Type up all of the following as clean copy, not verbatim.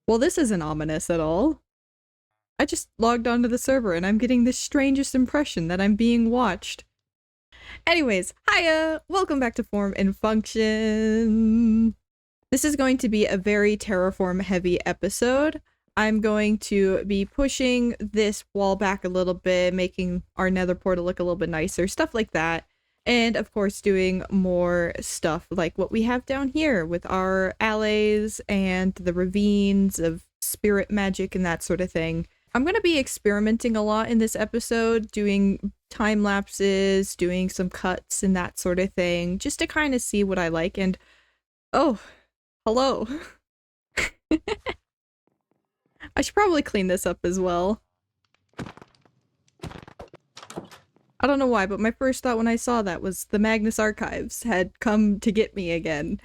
Well, this isn't ominous at all. I just logged onto the server and I'm getting the strangest impression that I'm being watched. Anyways, hiya! Welcome back to Form and Function. This is going to be a very Terraform heavy episode. I'm going to be pushing this wall back a little bit, making our nether portal look a little bit nicer, stuff like that. And of course doing more stuff like what we have down here with our alleys and the ravines of spirit magic and that sort of thing. I'm going to be experimenting a lot in this episode, doing time lapses, doing some cuts and that sort of thing, just to kind of see what I like. And oh, hello. I should probably clean this up as well. I don't know why, but my first thought when I saw that was the Magnus Archives had come to get me again.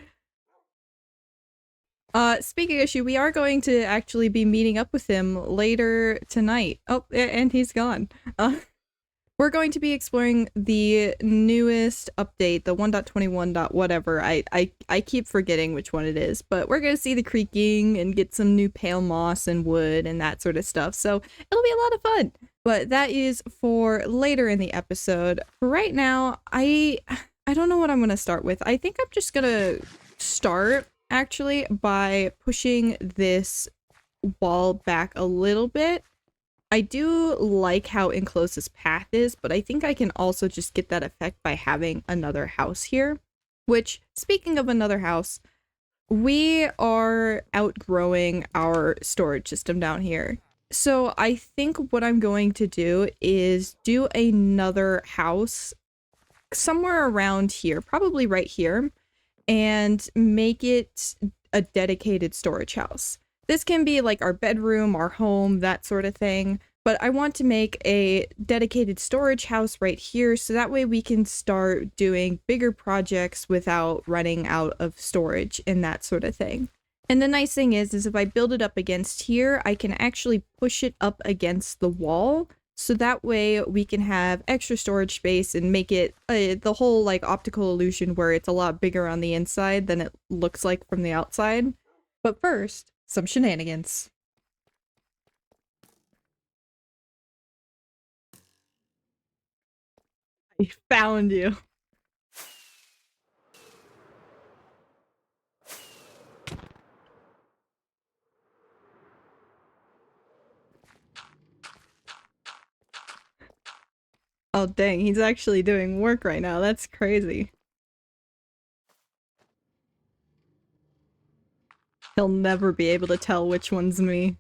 Speaking of issue, we are going to actually be meeting up with him later tonight. Oh, and he's gone. We're going to be exploring the newest update, the 1.21. Whatever. I keep forgetting which one it is, but we're going to see the creaking and get some new pale moss and wood and that sort of stuff. So it'll be a lot of fun. But that is for later in the episode. For right now, I don't know what I'm going to start with. I think I'm just going to start actually by pushing this wall back a little bit. I do like how enclosed this path is, but I think I can also just get that effect by having another house here. Which, speaking of another house, we are outgrowing our storage system down here. So I think what I'm going to do is do another house somewhere around here, probably right here, and make it a dedicated storage house. This can be like our bedroom, our home, that sort of thing. But I want to make a dedicated storage house right here so that way we can start doing bigger projects without running out of storage and that sort of thing. And the nice thing is if I build it up against here, I can actually push it up against the wall. So that way we can have extra storage space and make it the whole like optical illusion where it's a lot bigger on the inside than it looks like from the outside. But first, some shenanigans. I found you. Oh dang, he's actually doing work right now. That's crazy. He'll never be able to tell which one's me.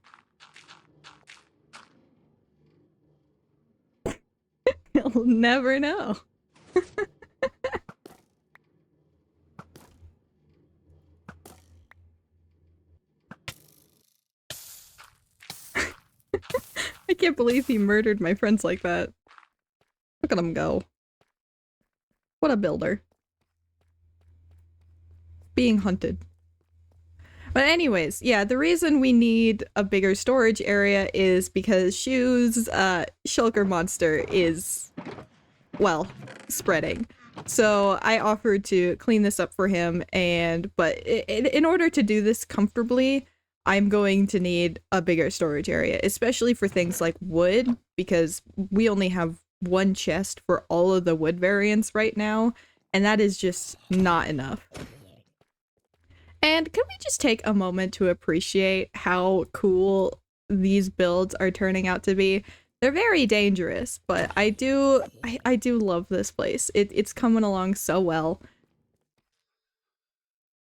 He'll never know. I can't believe he murdered my friends like that. Look at him go. What a builder. Being hunted. But anyways, yeah, the reason we need a bigger storage area is because Shu's shulker monster is, well, spreading. So I offered to clean this up for him, but in order to do this comfortably, I'm going to need a bigger storage area, especially for things like wood, because we only have one chest for all of the wood variants right now, and that is just not enough. And can we just take a moment to appreciate how cool these builds are turning out to be? They're very dangerous, but I do love this place. It's coming along so well.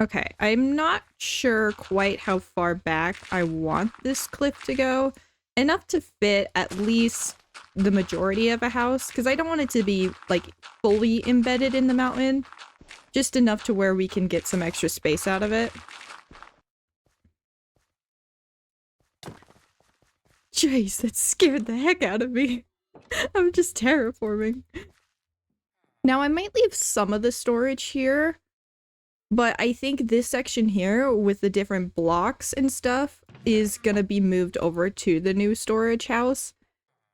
Okay, I'm not sure quite how far back I want this cliff to go. Enough to fit at least the majority of a house, because I don't want it to be like fully embedded in the mountain. Just enough to where we can get some extra space out of it. Jeez, that scared the heck out of me. I'm just terraforming. Now, I might leave some of the storage here, but I think this section here with the different blocks and stuff is gonna be moved over to the new storage house.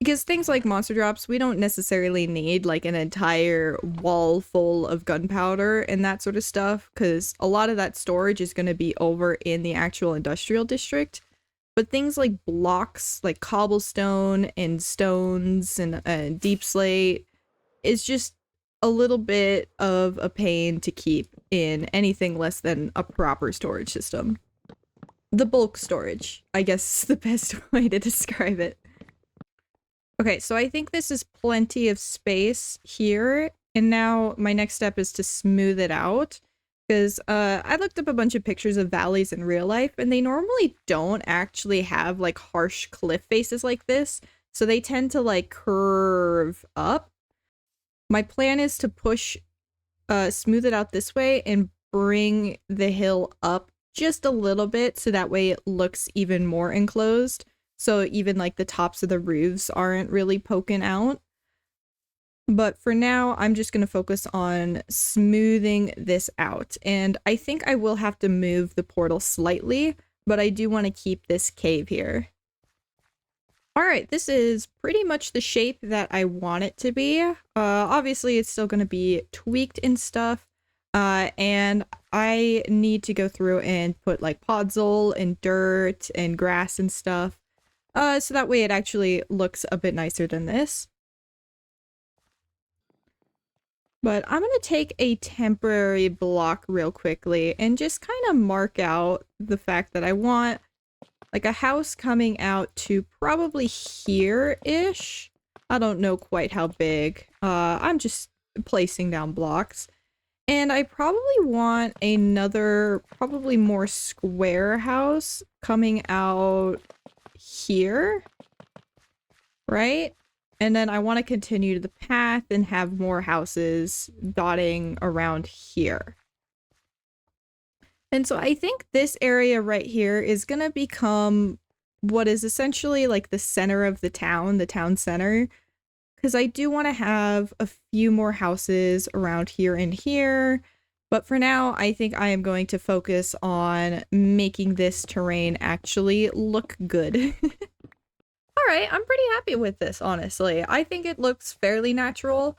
Because things like monster drops, we don't necessarily need like an entire wall full of gunpowder and that sort of stuff, because a lot of that storage is going to be over in the actual industrial district. but things like blocks, like cobblestone and stones and deep slate is just a little bit of a pain to keep in anything less than a proper storage system. The bulk storage, I guess, is the best way to describe it. Okay, so I think this is plenty of space here, and now my next step is to smooth it out, because I looked up a bunch of pictures of valleys in real life, and they normally don't actually have like harsh cliff faces like this, so they tend to like curve up. My plan is to smooth it out this way and bring the hill up just a little bit so that way it looks even more enclosed. So even like the tops of the roofs aren't really poking out. But for now, I'm just going to focus on smoothing this out. And I think I will have to move the portal slightly, but I do want to keep this cave here. All right, this is pretty much the shape that I want it to be. Obviously, it's still going to be tweaked and stuff. And I need to go through and put like podzol and dirt and grass and stuff. So that way it actually looks a bit nicer than this. But I'm going to take a temporary block real quickly and just kind of mark out the fact that I want like a house coming out to probably here-ish. I don't know quite how big. I'm just placing down blocks. And I probably want another, probably more square house coming out here, right? And then I want to continue the path and have more houses dotting around here. And so I think this area right here is going to become what is essentially like the center of the town center. Because I do want to have a few more houses around here and here. But for now, I think I am going to focus on making this terrain actually look good. Alright, I'm pretty happy with this, honestly. I think it looks fairly natural.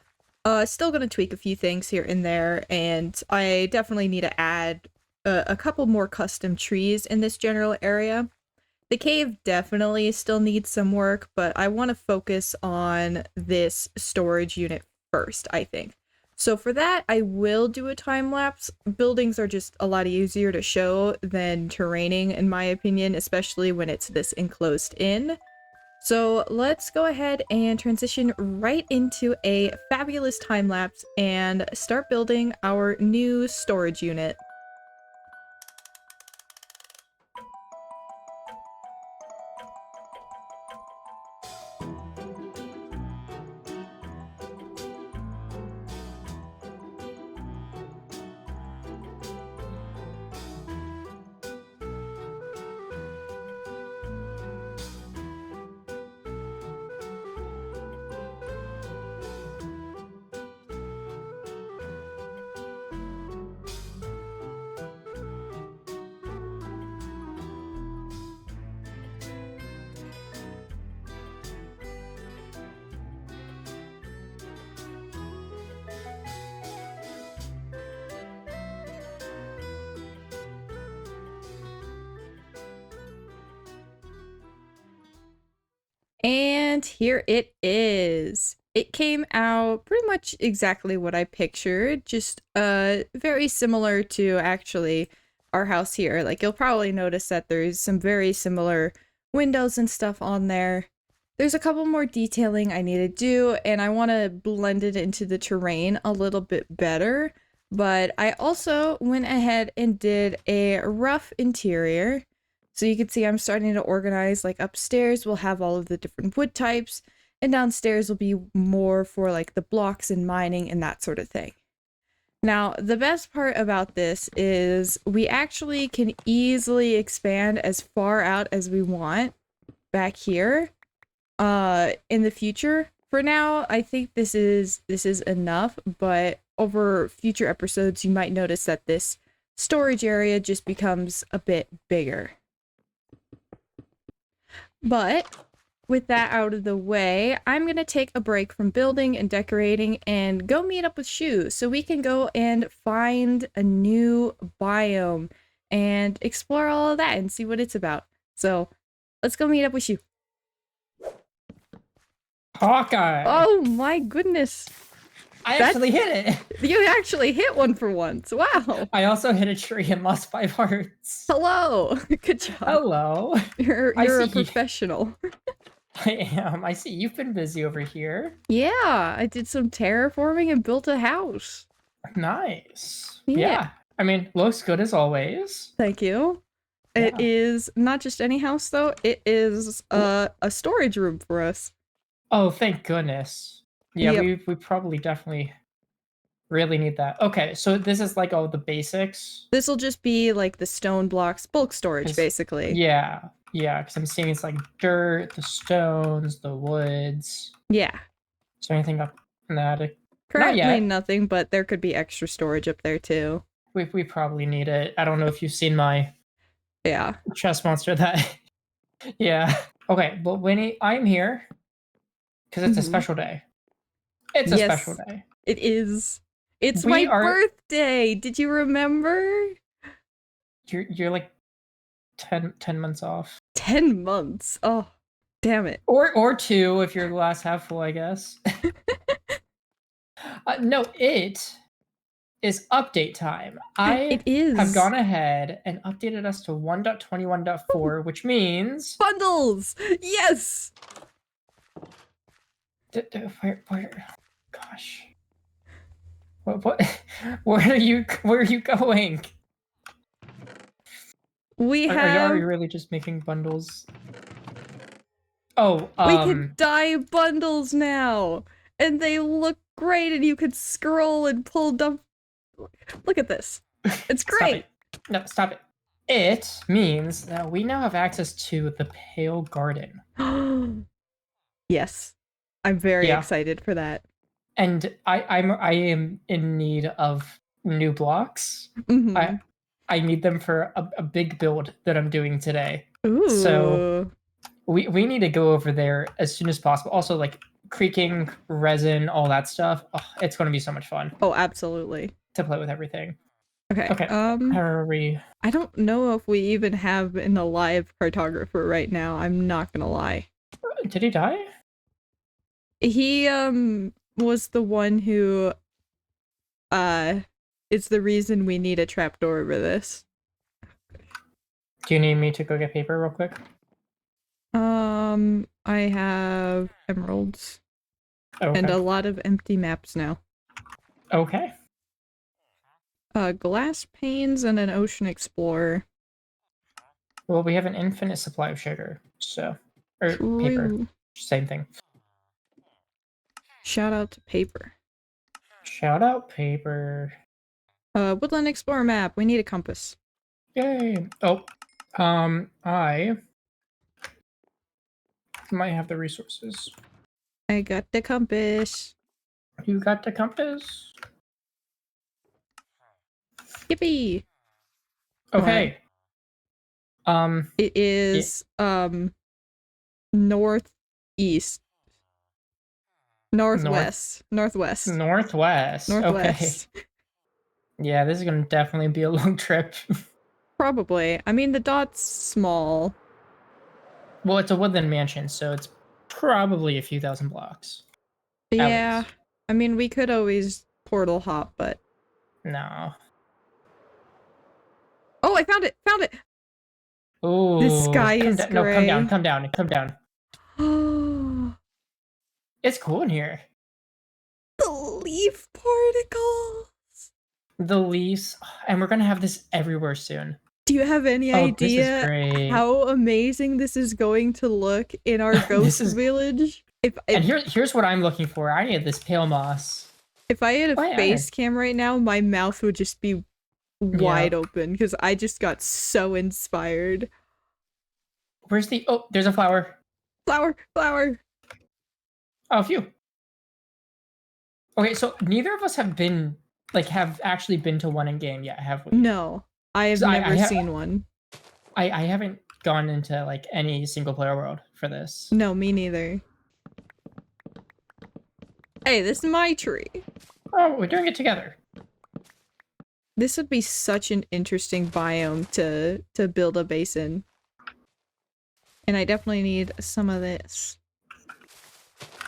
Still gonna tweak a few things here and there, and I definitely need to add a couple more custom trees in this general area. The cave definitely still needs some work, but I want to focus on this storage unit first, I think. So for that, I will do a time lapse. Buildings are just a lot easier to show than terraining, in my opinion, especially when it's this enclosed in. So let's go ahead and transition right into a fabulous time lapse and start building our new storage unit. And here it is. It came out pretty much exactly what I pictured, just very similar to actually our house here. Like you'll probably notice that there's some very similar windows and stuff on there. There's a couple more detailing I need to do, and I want to blend it into the terrain a little bit better. But I also went ahead and did a rough interior. So you can see I'm starting to organize, like upstairs we'll have all of the different wood types, and downstairs will be more for like the blocks and mining and that sort of thing. Now, the best part about this is we actually can easily expand as far out as we want back here in the future. For now, I think this is enough, but over future episodes you might notice that this storage area just becomes a bit bigger. But with that out of the way, I'm going to take a break from building and decorating and go meet up with Shu so we can go and find a new biome and explore all of that and see what it's about. So Let's go meet up with you. Hawkeye! Oh my goodness. I actually hit it! You actually hit one for once. Wow. I also hit a tree and lost 5 hearts. Hello. Good job. Hello. You're a professional. I am. I see you've been busy over here. Yeah, I did some terraforming and built a house. Nice. Yeah. I mean, looks good as always. Thank you. Yeah. It is not just any house though. It is a storage room for us. Oh, thank goodness. Yeah, Yep. we probably definitely really need that. Okay, so this is like all the basics. This will just be like the stone blocks, bulk storage, basically. Yeah, because I'm seeing it's like dirt, the stones, the woods. Yeah. Is there anything up in the attic? Currently Not yet. nothing, but there could be extra storage up there too. We probably need it. I don't know if you've seen my chest monster that. Yeah. Okay, but Winnie, I'm here because it's a special day. It's a special day. It is. It's my birthday. Did you remember? You're like 10 months off. 10 months. Oh, damn it. Or 2 if you're glass half full, I guess. No, it is update time. It is. have gone ahead and updated us to 1.21.4, which means bundles. Yes. Where? Gosh. What? Where are you going? We are you really just making bundles? Oh, we can dye bundles now, and they look great, and you could scroll and pull dump. Look at this. It's great. Stop it. No, stop it. It means that we now have access to the Pale Garden. Yes, I'm very excited for that. And I am in need of new blocks. I need them for a big build that I'm doing today. Ooh. So we need to go over there as soon as possible. Also, like creaking, resin, all that stuff. Oh, it's going to be so much fun. Oh, absolutely. To play with everything. Okay. How are we? I don't know if we even have an alive cartographer right now. I'm not gonna lie. Did he die? He was the one who is the reason we need a trapdoor over this. Do you need me to go get paper real quick? I have emeralds. Okay. And a lot of empty maps now. Okay. Glass panes and an ocean explorer. Well, we have an infinite supply of sugar, so paper. Same thing. Shout out to paper. Shout out paper. Woodland Explorer map. We need a compass. Yay! Oh, I might have the resources. I got the compass. You got the compass? Yippee! Okay. It is northeast. Northwest. Northwest. Okay. Yeah, this is gonna definitely be a long trip. Probably. I mean, the dot's small. Well, it's a woodland mansion, so it's probably a few thousand blocks. Yeah. I mean, we could always portal hop, but... No. Oh, I found it! Found it! Ooh. The sky is gray. No, come down. It's cool in here. The leaf particles! The leaves. And we're gonna have this everywhere soon. Do you have any idea how amazing this is going to look in our ghost village? And here's what I'm looking for. I need this pale moss. If I had a face cam right now, my mouth would just be wide open because I just got so inspired. Where's the... Oh, there's a flower. Flower. Oh, phew. Okay, so neither of us have been... have actually been to one in game yet, have we? No. I have never seen one. I haven't gone into any single player world for this. No, me neither. Hey, this is my tree. Oh, we're doing it together. This would be such an interesting biome to build a base in. And I definitely need some of this.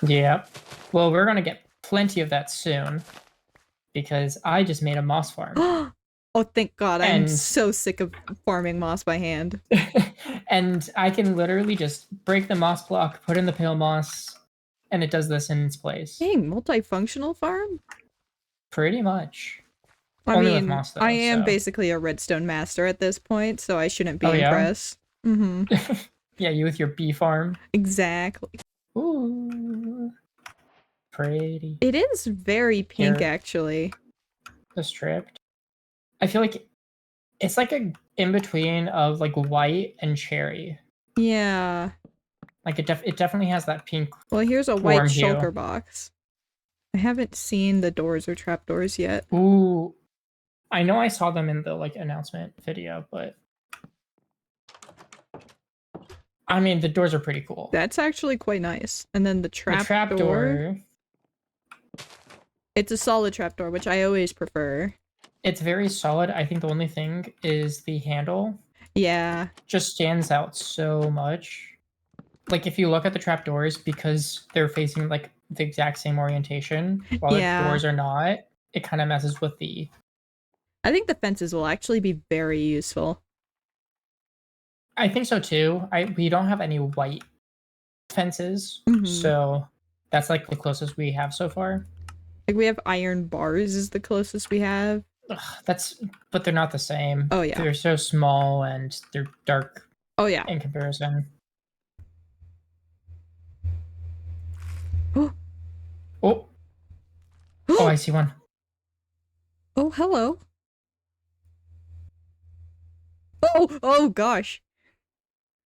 Yeah. Well, we're gonna get plenty of that soon because I just made a moss farm. Oh, thank God. I'm so sick of farming moss by hand. And I can literally just break the moss block, put in the pale moss, and it does this in its place. Dang, multifunctional farm? Pretty much. Only with moss, though, I am basically a redstone master at this point, so I shouldn't be impressed. Mm-hmm. Yeah, you with your bee farm. Exactly. Ooh. Pretty. It is very pink, actually. The stripped. I feel like it's like a in-between of like white and cherry. Yeah. Like it definitely has that pink. Well, here's a white shulker box. I haven't seen the doors or trapdoors yet. Ooh. I know I saw them in the like announcement video, but I mean the doors are pretty cool. That's actually quite nice. And then the trapdoor. It's a solid trapdoor, which I always prefer. It's very solid. I think the only thing is the handle. Yeah. Just stands out so much. Like if you look at the trapdoors, because they're facing like the exact same orientation, while the doors are not, it kind of messes with the... I think the fences will actually be very useful. I think so too. We don't have any white fences, so that's like the closest we have so far. Like we have iron bars is the closest we have. Ugh, but they're not the same. Oh yeah. They're so small and they're dark. Oh yeah. In comparison. Oh. Oh. Oh, I see one. Oh, hello. Oh gosh.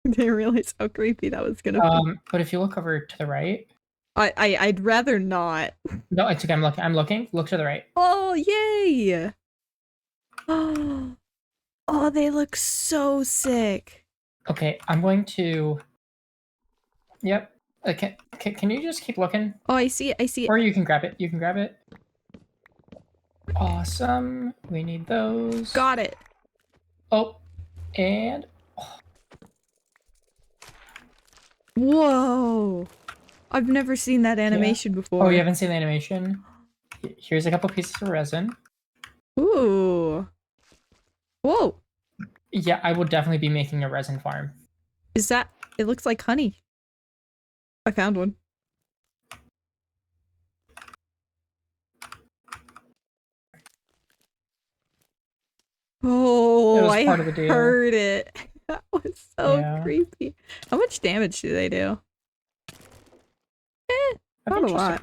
I didn't realize how creepy that was gonna be. But if you look over to the right. I'd rather not. No, it's okay. I'm looking. Look to the right. Oh, yay! Oh, they look so sick. Okay, I'm going to... Yep. Okay, can you just keep looking? Oh, I see it. I see it. Or you can grab it. You can grab it. Awesome. We need those. Got it. Oh, and... Oh. Whoa. I've never seen that animation before. Oh, you haven't seen the animation? Here's a couple pieces of resin. Ooh. Whoa. Yeah, I will definitely be making a resin farm. Is that... It looks like honey. I found one. Oh, I heard it. That was so creepy. How much damage do they do? Not a lot.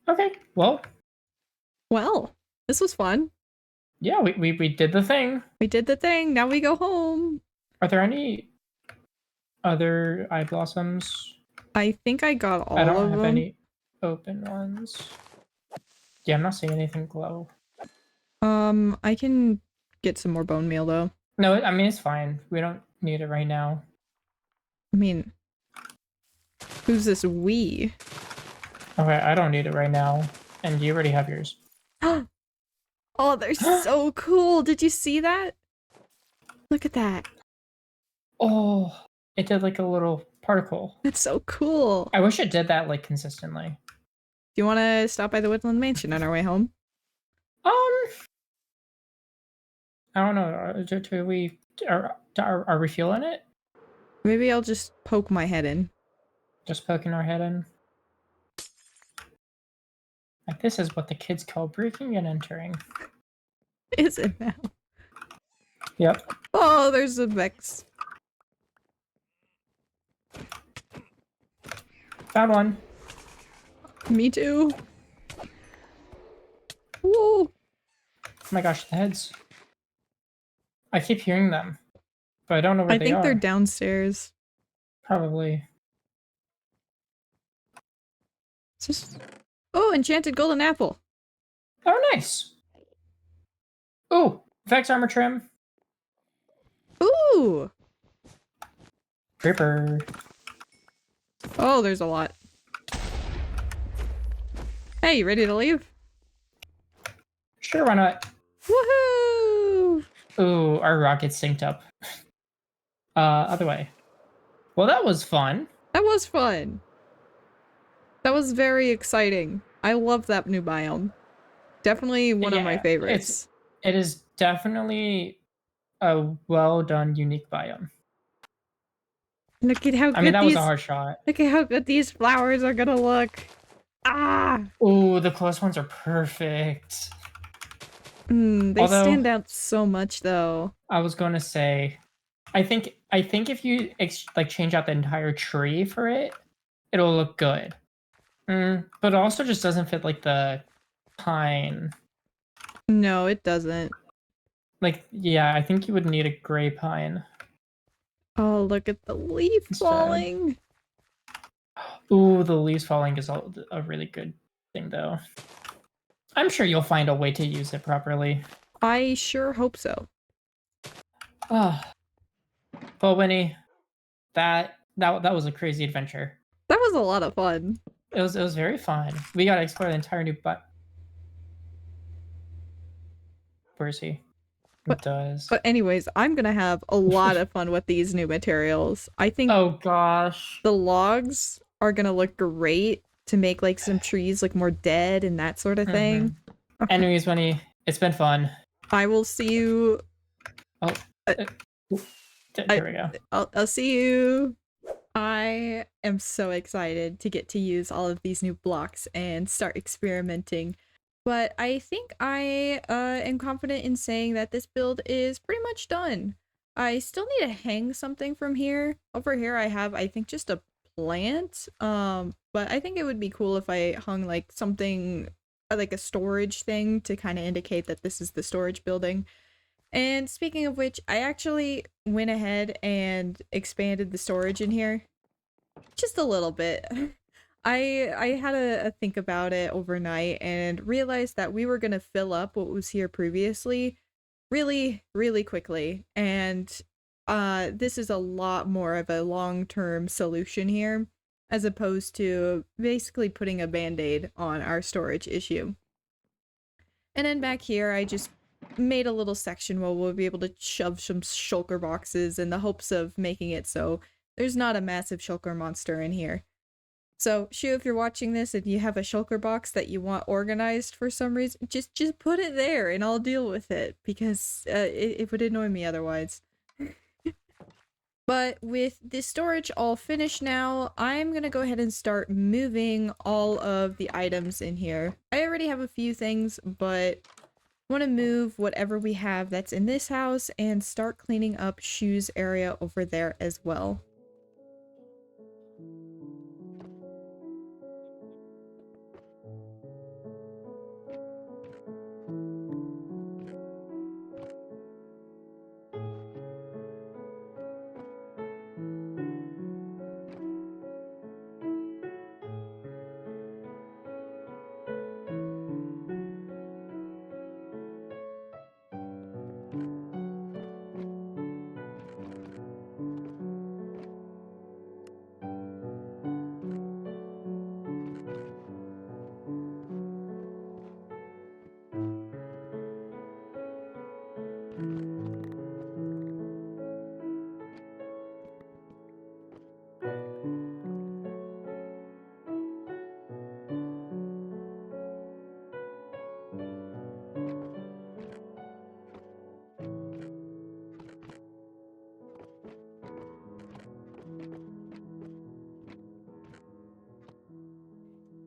Okay, well. Well, this was fun. Yeah, we did the thing. We did the thing. Now we go home. Are there any other eye blossoms? I think I got all of them. I don't have any open ones. Yeah, I'm not seeing anything glow. I can get some more bone meal though. No, I mean, it's fine. We don't need it right now. I mean, who's this we? Okay, I don't need it right now. And you already have yours. Oh, they're so cool. Did you see that? Look at that. Oh, it did like a little particle. That's so cool. I wish it did that like consistently. Do you want to stop by the Woodland Mansion on our way home? I don't know. Are we feeling it? Maybe I'll just poke my head in. Just poking our head in? Like, this is what the kids call breaking and entering. Is it now? Yep. Oh, there's a Vex. Found one. Me too. Whoa. Oh my gosh, the heads. I keep hearing them, but I don't know where they are. I think they're downstairs. Probably. Just... Oh, enchanted golden apple. Oh, nice. Ooh, Vex armor trim. Ooh. Creeper. Oh, there's a lot. Hey, you ready to leave? Sure, why not? Woohoo! Ooh, our rocket's synced up. Other way. Well, that was fun. That was fun. That was very exciting. I love that new biome. Definitely one of my favorites. It is definitely a well done, unique biome. Look at how good that was a hard shot. Look at how good these flowers are gonna look. Ah! Ooh, the close ones are perfect. They stand out so much, though. I was gonna say, I think if you like change out the entire tree for it, it'll look good. But it also just doesn't fit like the pine. No, it doesn't. Like, yeah, I think you would need a gray pine. Oh, look at the leaf falling. Ooh, the leaves falling is a really good thing, though. I'm sure you'll find a way to use it properly. I sure hope so. Oh. But Winnie, that was a crazy adventure. That was a lot of fun. It was very fun. We got to explore the entire new Where is he? It does. But anyways, I'm gonna have a lot of fun with these new materials. I think oh gosh, the logs are gonna look great to make like some trees look more dead and that sort of thing. Anyways, Winnie, it's been fun. I will see you. Oh, there we go. I'll see you. I am so excited to get to use all of these new blocks and start experimenting. But I think I am confident in saying that this build is pretty much done. I still need to hang something from here. Over here I have, I think, just a plant. But I think it would be cool if I hung like something, like a storage thing to kind of indicate that this is the storage building. And speaking of which, I actually went ahead and expanded the storage in here. Just a little bit. I had a think about it overnight and realized that we were gonna fill up what was here previously really, really quickly. And this is a lot more of a long-term solution here, as opposed to basically putting a band-aid on our storage issue. And then back here, I just made a little section where we'll be able to shove some shulker boxes in the hopes of making it so there's not a massive shulker monster in here. So, Shu, if you're watching this and you have a shulker box that you want organized for some reason, just put it there and I'll deal with it, because it would annoy me otherwise. But with the storage all finished now, I'm gonna go ahead and start moving all of the items in here. I already have a few things, but I want to move whatever we have that's in this house and start cleaning up Shu's area over there as well.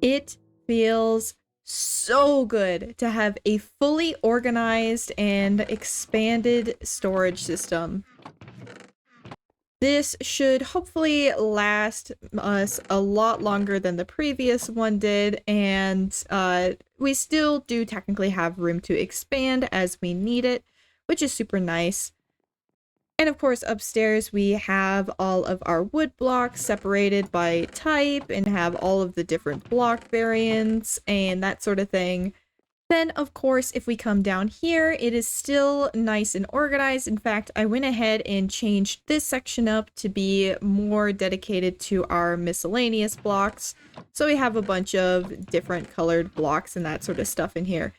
It feels so good to have a fully organized and expanded storage system. This should hopefully last us a lot longer than the previous one did, and we still do technically have room to expand as we need it, which is super nice. And of course, upstairs we have all of our wood blocks separated by type and have all of the different block variants and that sort of thing. Then, of course, if we come down here, it is still nice and organized. In fact, I went ahead and changed this section up to be more dedicated to our miscellaneous blocks. So we have a bunch of different colored blocks and that sort of stuff in here.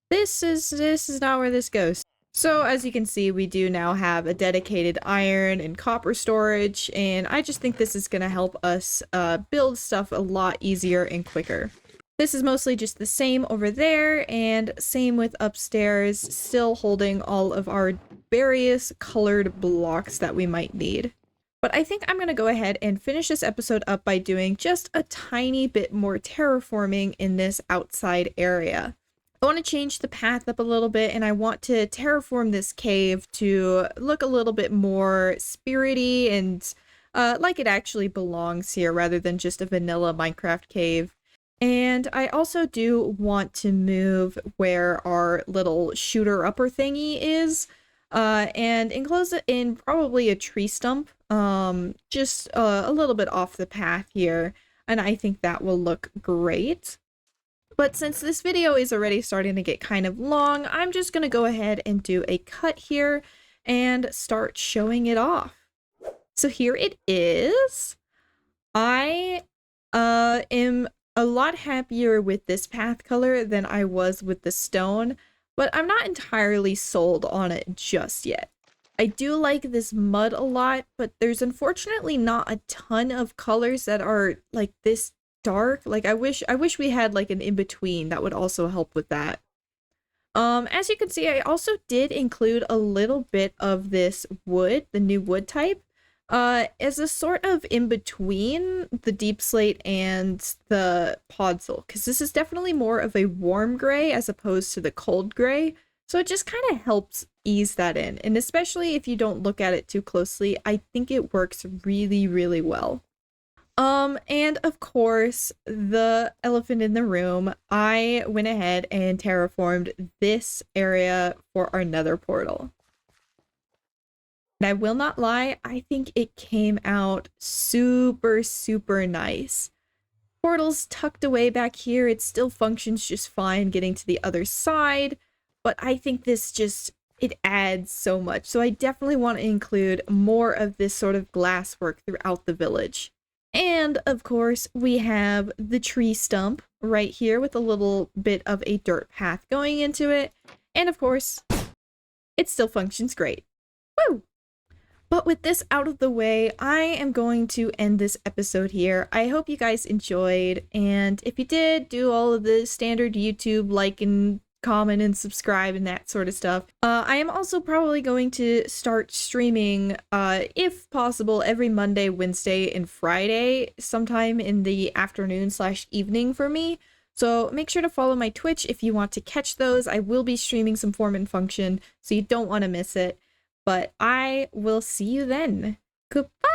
This is not where this goes. So as you can see, we do now have a dedicated iron and copper storage, and I just think this is going to help us build stuff a lot easier and quicker. This is mostly just the same over there, and same with upstairs, still holding all of our various colored blocks that we might need. But I think I'm going to go ahead and finish this episode up by doing just a tiny bit more terraforming in this outside area. I want to change the path up a little bit, and I want to terraform this cave to look a little bit more spirity and like it actually belongs here rather than just a vanilla Minecraft cave. And I also do want to move where our little shooter upper thingy is and enclose it in probably a tree stump, just a little bit off the path here. And I think that will look great. But since this video is already starting to get kind of long, I'm just going to go ahead and do a cut here and start showing it off. So here it is. I am a lot happier with this path color than I was with the stone, but I'm not entirely sold on it just yet. I do like this mud a lot, but there's unfortunately not a ton of colors that are like this dark. Like I wish we had like an in-between that would also help with that. As you can see, I also did include a little bit of this wood, the new wood type, as a sort of in-between the deep slate and the podzol, because this is definitely more of a warm gray as opposed to the cold gray, so it just kind of helps ease that in, and especially if you don't look at it too closely, I think it works really, really well. And of course, the elephant in the room, I went ahead and terraformed this area for our nether portal. And I will not lie, I think it came out super, super nice. Portal's tucked away back here, it still functions just fine getting to the other side, but I think this just, it adds so much. So I definitely want to include more of this sort of glass work throughout the village. And of course, we have the tree stump right here with a little bit of a dirt path going into it. And of course, it still functions great. Woo! But with this out of the way, I am going to end this episode here. I hope you guys enjoyed, and if you did, do all of the standard YouTube like and comment and subscribe and that sort of stuff. I am also probably going to start streaming, if possible, every Monday, Wednesday, and Friday, sometime in the afternoon/evening for me. So make sure to follow my Twitch if you want to catch those. I will be streaming some form and function, so you don't want to miss it. But I will see you then. Goodbye!